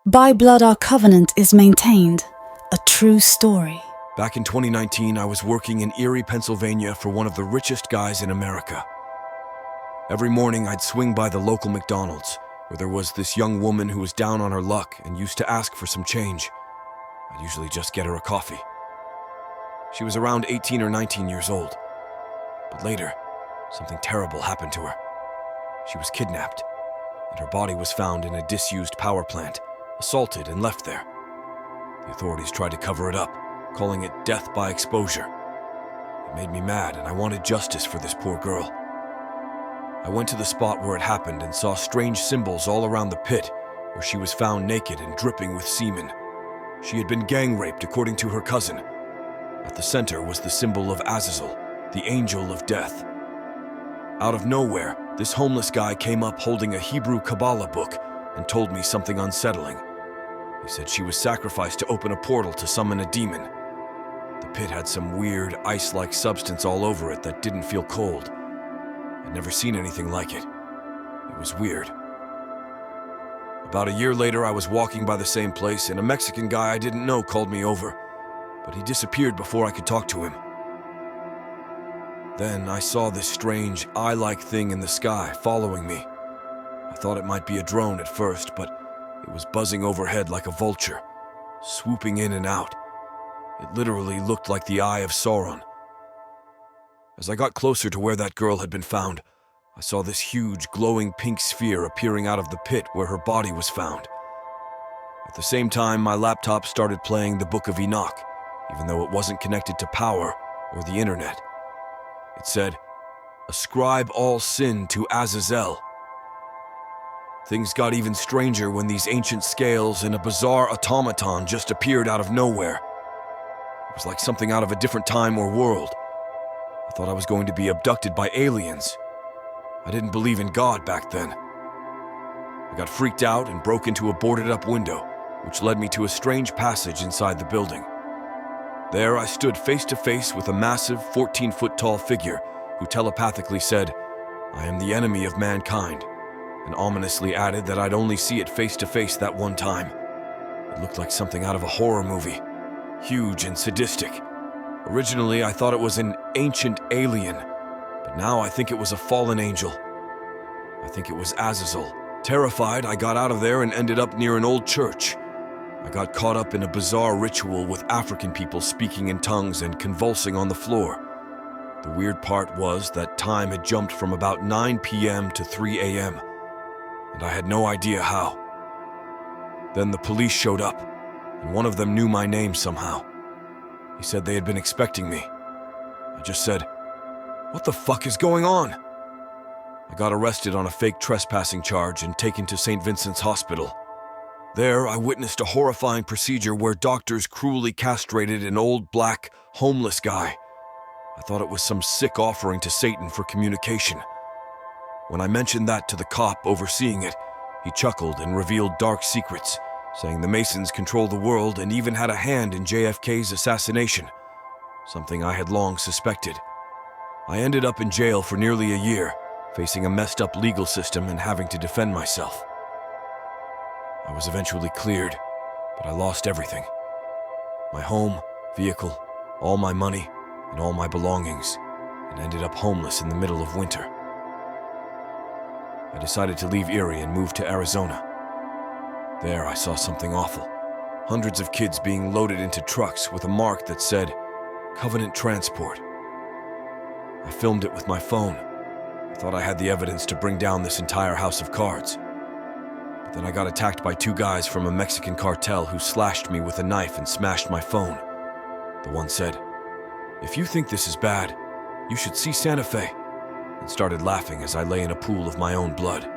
By Blood Our Covenant is maintained, a true story. Back in 2019, I was working in Erie, Pennsylvania for one of the richest guys in America. Every morning, I'd swing by the local McDonald's, where there was this young woman who was down on her luck and used to ask for some change. I'd usually just get her a coffee. She was around 18 or 19 years old. But later, something terrible happened to her. She was kidnapped, and her body was found in a disused power plant, assaulted and left there. The authorities tried to cover it up, calling it death by exposure. It made me mad, and I wanted justice for this poor girl. I went to the spot where it happened and saw strange symbols all around the pit, where she was found naked and dripping with semen. She had been gang raped, according to her cousin. At the center was the symbol of Azazel, the angel of death. Out of nowhere, this homeless guy came up holding a Hebrew Kabbalah book and told me something unsettling. He said she was sacrificed to open a portal to summon a demon. The pit had some weird, ice-like substance all over it that didn't feel cold. I'd never seen anything like it. It was weird. About a year later, I was walking by the same place, and a Mexican guy I didn't know called me over, but he disappeared before I could talk to him. Then I saw this strange, eye-like thing in the sky following me. I thought it might be a drone at first, but it was buzzing overhead like a vulture, swooping in and out. It literally looked like the Eye of Sauron. As I got closer to where that girl had been found, I saw this huge, glowing pink sphere appearing out of the pit where her body was found. At the same time, my laptop started playing the Book of Enoch, even though it wasn't connected to power or the internet. It said, "Ascribe all sin to Azazel." Things got even stranger when these ancient scales and a bizarre automaton just appeared out of nowhere. It was like something out of a different time or world. I thought I was going to be abducted by aliens. I didn't believe in God back then. I got freaked out and broke into a boarded-up window, which led me to a strange passage inside the building. There I stood face to face with a massive 14-foot-tall figure who telepathically said, "I am the enemy of mankind," and ominously added that I'd only see it face to face that one time. It looked like something out of a horror movie, huge and sadistic. Originally, I thought it was an ancient alien, but now I think it was a fallen angel. I think it was Azazel. Terrified, I got out of there and ended up near an old church. I got caught up in a bizarre ritual with African people speaking in tongues and convulsing on the floor. The weird part was that time had jumped from about 9 p.m. to 3 a.m., and I had no idea how. Then the police showed up, and one of them knew my name somehow. He said they had been expecting me. I just said, "What the fuck is going on?" I got arrested on a fake trespassing charge and taken to St. Vincent's Hospital. There, I witnessed a horrifying procedure where doctors cruelly castrated an old, black, homeless guy. I thought it was some sick offering to Satan for communication. When I mentioned that to the cop overseeing it, he chuckled and revealed dark secrets, saying the Masons control the world and even had a hand in JFK's assassination, something I had long suspected. I ended up in jail for nearly a year, facing a messed up legal system and having to defend myself. I was eventually cleared, but I lost everything. My home, vehicle, all my money, and all my belongings, and ended up homeless in the middle of winter. I decided to leave Erie and move to Arizona. There I saw something awful. Hundreds of kids being loaded into trucks with a mark that said, "Covenant Transport." I filmed it with my phone. I thought I had the evidence to bring down this entire house of cards. But then I got attacked by two guys from a Mexican cartel who slashed me with a knife and smashed my phone. The one said, "If you think this is bad, you should see Santa Fe," and started laughing as I lay in a pool of my own blood.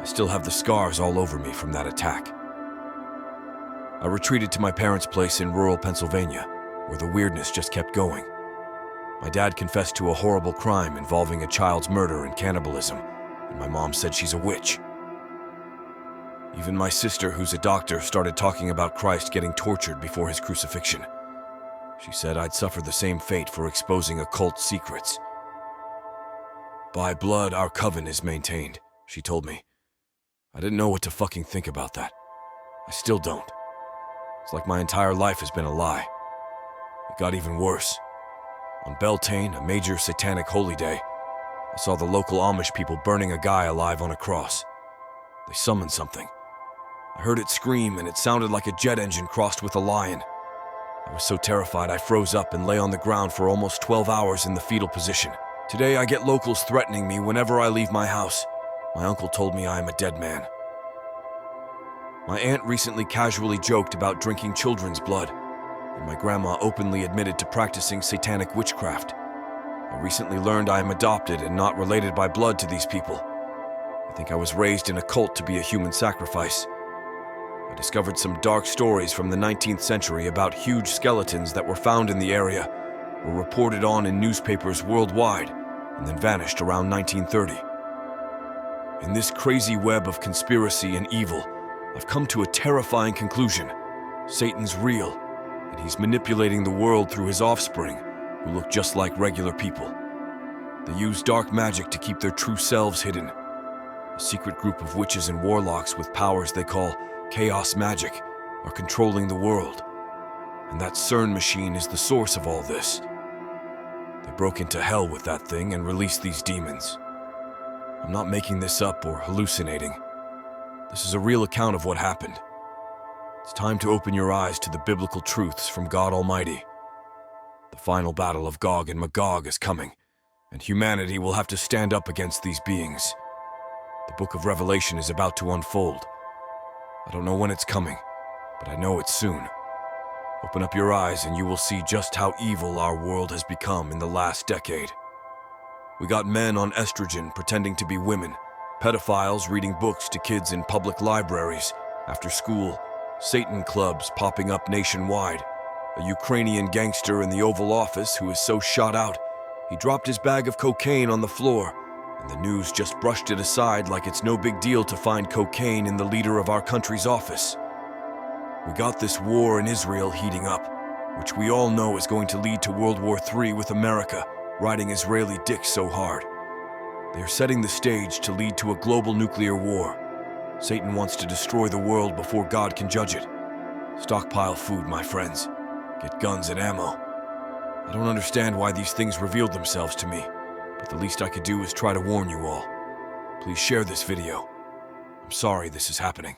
I still have the scars all over me from that attack. I retreated to my parents' place in rural Pennsylvania, where the weirdness just kept going. My dad confessed to a horrible crime involving a child's murder and cannibalism, and my mom said she's a witch. Even my sister, who's a doctor, started talking about Christ getting tortured before his crucifixion. She said I'd suffer the same fate for exposing occult secrets. "By blood, our coven is maintained," she told me. I didn't know what to fucking think about that. I still don't. It's like my entire life has been a lie. It got even worse. On Beltane, a major satanic holy day, I saw the local Amish people burning a guy alive on a cross. They summoned something. I heard it scream, and it sounded like a jet engine crossed with a lion. I was so terrified I froze up and lay on the ground for almost 12 hours in the fetal position. Today I get locals threatening me whenever I leave my house. My uncle told me I am a dead man. My aunt recently casually joked about drinking children's blood, and my grandma openly admitted to practicing satanic witchcraft. I recently learned I am adopted and not related by blood to these people. I think I was raised in a cult to be a human sacrifice. I discovered some dark stories from the 19th century about huge skeletons that were found in the area, were reported on in newspapers worldwide, and then vanished around 1930. In this crazy web of conspiracy and evil, I've come to a terrifying conclusion. Satan's real, and he's manipulating the world through his offspring, who look just like regular people. They use dark magic to keep their true selves hidden. A secret group of witches and warlocks with powers they call chaos magic are controlling the world. And that CERN machine is the source of all this. They broke into hell with that thing and released these demons. I'm not making this up or hallucinating. This is a real account of what happened. It's time to open your eyes to the biblical truths from God Almighty. The final battle of Gog and Magog is coming, and humanity will have to stand up against these beings. The book of Revelation is about to unfold. I don't know when it's coming, but I know it's soon. Open up your eyes and you will see just how evil our world has become in the last decade. We got men on estrogen pretending to be women, pedophiles reading books to kids in public libraries, after school, Satan clubs popping up nationwide, a Ukrainian gangster in the Oval Office who is so shot out, he dropped his bag of cocaine on the floor, and the news just brushed it aside like it's no big deal to find cocaine in the leader of our country's office. We got this war in Israel heating up, which we all know is going to lead to World War III with America riding Israeli dick so hard. They are setting the stage to lead to a global nuclear war. Satan wants to destroy the world before God can judge it. Stockpile food, my friends. Get guns and ammo. I don't understand why these things revealed themselves to me, but the least I could do is try to warn you all. Please share this video. I'm sorry this is happening.